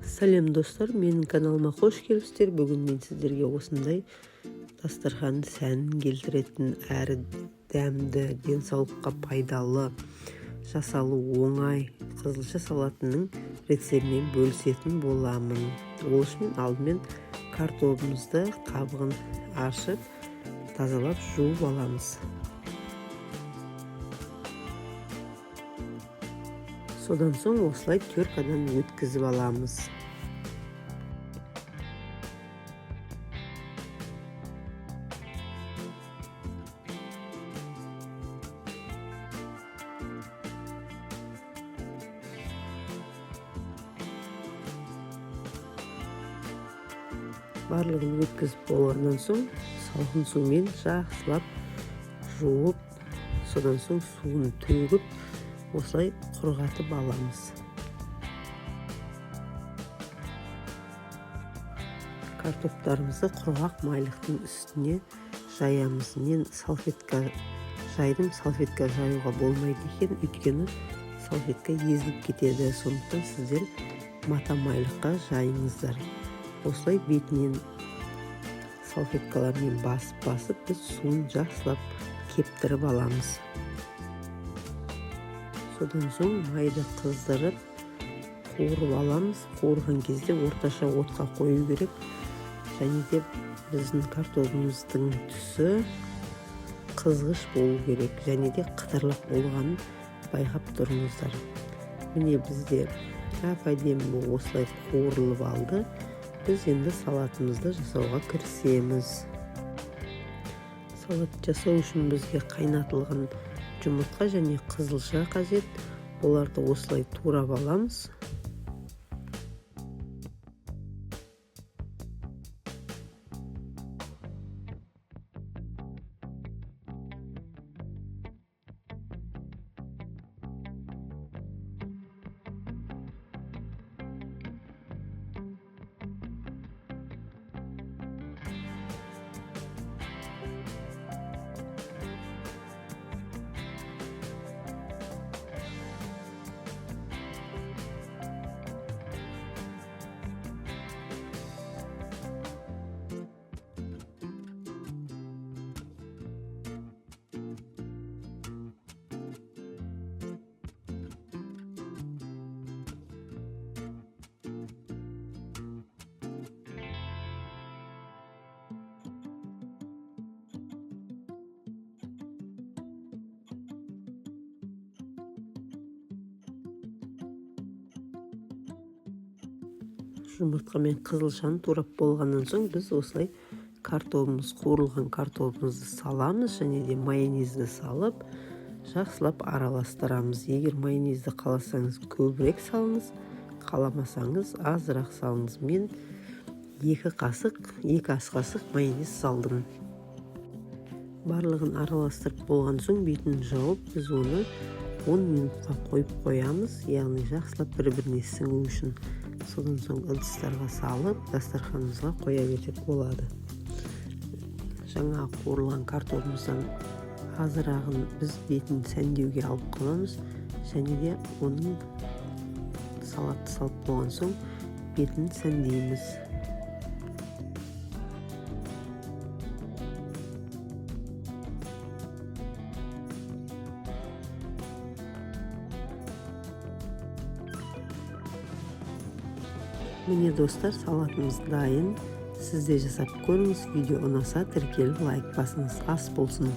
Сәлем достар, менің каналыма қош келіпсіздер. Бүгін мен сіздерге осындай дастарханның сәнін келтіретін әрі дәмді, денсаулыққа пайдалы, жасалу оңай қызылша салатының рецептімен бөлісетін боламын. Ол үшін алдымен картоплымызды қабығын ашып, тазалап жуып аламыз. Содан соң осылай теркадан өткізіп аламыз. Барлығын өткізіп болғаннан соң салқын сумен жақсылап жуып, содан соң суын төгіп, осылай құрғатып аламыз. Картоптарымызды құрғақ майлықтың үстіне жаямыз. Мен салфетка жайдым, салфетка жаюға болмайды екен, өйткені салфетка езіліп кетеді. Сондықтан сіздер мата майлыққа жайыңыздар. Осылай бетінен салфеткалармен басып, біз суын жақсылап кептіріп аламыз. Содан соң майды қыздырып, қуырып аламыз. Қуырған кезде орташа отқа қою керек. Және де біздің картоплымыздың түсі қызғыш болу керек. Және де қытырлық болғанын байқап тұрыңыздар. Міне бізде әп-әдемі осылай қуырылып алды. Біз енді салатымызды жасауға кірісеміз. Салат жасау үшін бізге қайнатылған жұмыртқа және қызылша қажет. Оларды осылай турап аламыз. Жұмыртқа мен қызылшаны турап болғаннан соң біз осылай қуырылған картоплымызды саламыз, және де майонезді салып, жақсылап араластырамыз. Егер майонезді қаласаңыз көбірек салыңыз, қаламасаңыз азырақ салыңыз. Мен 2 ас қасық майонез салдым. Барлығын араластырып болған соң бетін жауып, біз оны 10 минутқа қойып қоямыз, яғни жақсылап бір-біріне сіңу үшін. Содан соң ыдыстарға салып, дастарханымызға қоя берсек болады. Жаңа қуырылған картоплымыздан азырағын біз бетін сәндеуге алып қаламыз, және де оның салатты салып болған соң бетін сәндейміз. Міне достар, салатымыз дайын. Сіз де жасап көріңіз. Видео ұнаса тіркеліп лайк басыңыз. Ас болсын.